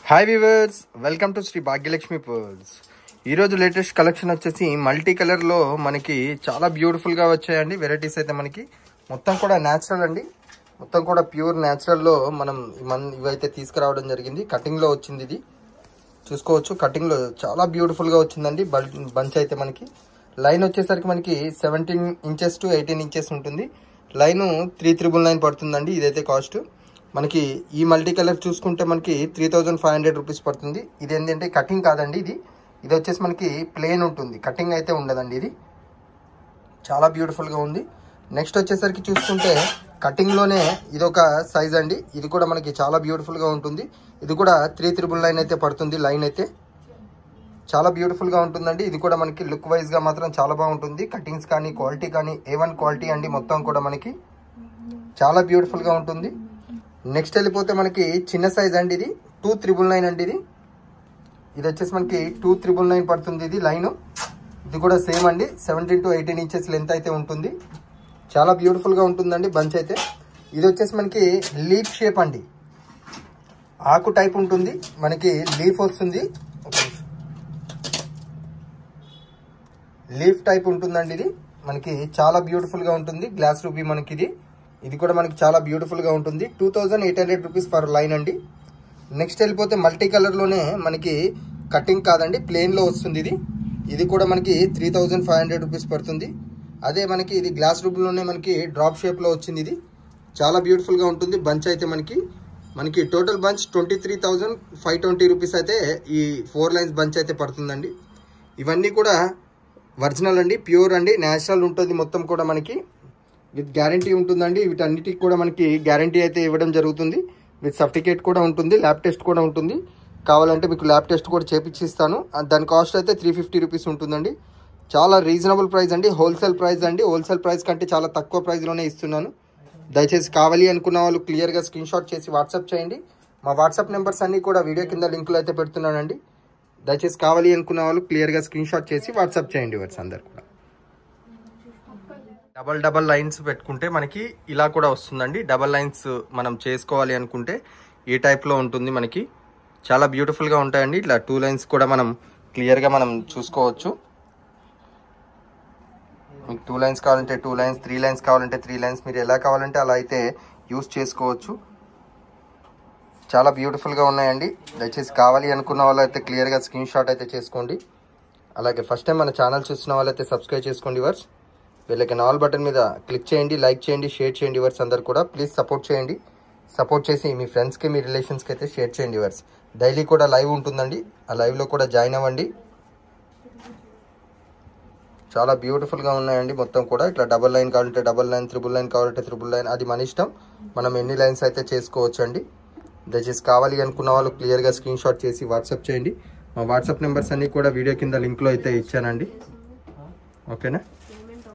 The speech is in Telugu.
Hi viewers, welcome to Sri Bhagyalakshmi pearls. ఈరోజు లేటెస్ట్ కలెక్షన్ వచ్చేసి మల్టీ కలర్లో మనకి చాలా బ్యూటిఫుల్గా వచ్చాయండి. వెరైటీస్ అయితే మనకి మొత్తం కూడా న్యాచురల్ అండి, మొత్తం కూడా ప్యూర్ న్యాచురల్లో మనం ఇవైతే తీసుకురావడం జరిగింది. కటింగ్లో వచ్చింది, ఇది చూసుకోవచ్చు. కటింగ్లో చాలా బ్యూటిఫుల్గా వచ్చిందండి. బంచ్ అయితే మనకి లైన్ వచ్చేసరికి మనకి 17 ఇంచెస్ టు 18 ఇంచెస్ ఉంటుంది. లైన్ 3,999 పడుతుందండి. ఇదైతే కాస్ట్ మనకి ఈ మల్టీ కలర్ చూసుకుంటే మనకి 3,500 రూపీస్ పడుతుంది. ఇది ఏంటంటే కటింగ్ కాదండి, ఇది వచ్చేసి మనకి ప్లేన్ ఉంటుంది, కటింగ్ అయితే ఉండదండి. ఇది చాలా బ్యూటిఫుల్గా ఉంది. నెక్స్ట్ వచ్చేసరికి చూసుకుంటే కటింగ్లోనే ఇదొక సైజ్ అండి. ఇది కూడా మనకి చాలా బ్యూటిఫుల్గా ఉంటుంది. ఇది కూడా 3,999 అయితే పడుతుంది. లైన్ అయితే చాలా బ్యూటిఫుల్గా ఉంటుందండి. ఇది కూడా మనకి లుక్ వైజ్గా మాత్రం చాలా బాగుంటుంది. కటింగ్స్ కానీ క్వాలిటీ కానీ A1 క్వాలిటీ అండి. మొత్తం కూడా మనకి చాలా బ్యూటిఫుల్గా ఉంటుంది. నెక్స్ట్ వెళ్ళిపోతే మనకి చిన్న సైజ్ అండి, ఇది 2,999 అండి. ఇది వచ్చేసి మనకి 2,999 పడుతుంది. ఇది లైన్, ఇది కూడా సేమ్ అండి. 17 to 18 ఇంచెస్ లెంత్ అయితే ఉంటుంది. చాలా బ్యూటిఫుల్గా ఉంటుందండి బంచ్ అయితే. ఇది వచ్చేసి మనకి లీఫ్ షేప్ అండి, ఆకు టైప్ ఉంటుంది. మనకి లీఫ్ వస్తుంది, లీఫ్ టైప్ ఉంటుందండి. ఇది మనకి చాలా బ్యూటిఫుల్గా ఉంటుంది. గ్లాస్ రూబీ మనకి ఇది కూడా మనకి చాలా బ్యూటిఫుల్గా ఉంటుంది. 2,800 రూపీస్ పర్ లైన్ అండి. నెక్స్ట్ వెళ్ళిపోతే మల్టీ కలర్లోనే మనకి కటింగ్ కాదండి, ప్లేన్లో వస్తుంది. ఇది కూడా మనకి 3,500 రూపీస్ పడుతుంది. అదే మనకి ఇది గ్లాస్ రూబీలోనే మనకి డ్రాప్ షేప్లో వచ్చింది. ఇది చాలా బ్యూటిఫుల్గా ఉంటుంది. బంచ్ అయితే మనకి టోటల్ బంచ్ 23,520 రూపీస్ అయితే ఈ 4 లైన్స్ బంచ్ అయితే పడుతుందండి. ఇవన్నీ కూడా ఒరిజినల్ అండి, ప్యూర్ అండి, న్యాచురల్ ఉంటుంది. మొత్తం కూడా మనకి విత్ గ్యారంటీ ఉంటుందండి. వీటన్నిటికి కూడా మనకి గ్యారంటీ అయితే ఇవ్వడం జరుగుతుంది. విత్ సర్టిఫికేట్ కూడా ఉంటుంది, ల్యాబ్ టెస్ట్ కూడా ఉంటుంది. కావాలంటే మీకు ల్యాబ్ టెస్ట్ కూడా చేపించిస్తాను. దాని కాస్ట్ అయితే 350 రూపీస్ ఉంటుందండి. చాలా రీజనబుల్ ప్రైస్ అండి, హోల్సేల్ ప్రైస్ అండి. హోల్సేల్ ప్రైస్ కంటే చాలా తక్కువ ప్రైస్లోనే ఇస్తున్నాను. దయచేసి కావాలి అనుకున్న వాళ్ళు క్లియర్గా స్క్రీన్ షాట్ చేసి వాట్సాప్ చేయండి. మా వాట్సాప్ నెంబర్స్ అన్నీ కూడా వీడియో కింద లింకులు అయితే పెడుతున్నానండి. దయచేసి కావాలి అనుకున్న వాళ్ళు క్లియర్గా స్క్రీన్ షాట్ చేసి వాట్సాప్ చేయండి. వర్స్ అందరు కూడా డబల్ లైన్స్ పెట్టుకుంటే మనకి ఇలా కూడా వస్తుందండి. డబల్ లైన్స్ మనం చేసుకోవాలి అనుకుంటే ఈ టైప్లో ఉంటుంది. మనకి చాలా బ్యూటిఫుల్గా ఉంటాయండి. ఇట్లా 2 లైన్స్ కూడా మనం క్లియర్గా మనం చూసుకోవచ్చు. మీకు 2 లైన్స్ కావాలంటే 2 లైన్స్, 3 లైన్స్ కావాలంటే 3 లైన్స్, మీరు ఎలా కావాలంటే అలా అయితే యూస్ చేసుకోవచ్చు. చాలా బ్యూటిఫుల్గా ఉన్నాయండి. దయచేసి కావాలి అనుకున్న వాళ్ళు అయితే క్లియర్గా స్క్రీన్ షాట్ అయితే చేసుకోండి. అలాగే ఫస్ట్ టైం మన ఛానల్ చూస్తున్న వాళ్ళైతే సబ్స్క్రైబ్ చేసుకోండి. వర్స్ వీళ్ళకి ఆల్ బటన్ మీద క్లిక్ చేయండి, లైక్ చేయండి, షేర్ చేయండి. వర్స్ అందరు కూడా ప్లీజ్ సపోర్ట్ చేయండి. సపోర్ట్ చేసి మీ ఫ్రెండ్స్కి, మీ రిలేషన్స్కి అయితే షేర్ చేయండి. వర్స్ డైలీ కూడా లైవ్ ఉంటుందండి, ఆ లైవ్లో కూడా జాయిన్ అవ్వండి. చాలా బ్యూటిఫుల్గా ఉన్నాయండి. మొత్తం కూడా ఇట్లా డబల్ లైన్ కావాలంటే డబల్ లైన్, త్రిబుల్ లైన్ కావాలంటే త్రిబుల్ లైన్, అది మన ఇష్టం. మనం ఎన్ని లైన్స్ అయితే చేసుకోవచ్చు అండి. దయచేసి కావాలి అనుకున్న వాళ్ళు క్లియర్గా స్క్రీన్ షాట్ చేసి వాట్సాప్ చేయండి. మా వాట్సాప్ నెంబర్స్ అన్నీ కూడా వీడియో కింద లింక్లో అయితే ఇచ్చానండి. ఓకేనా?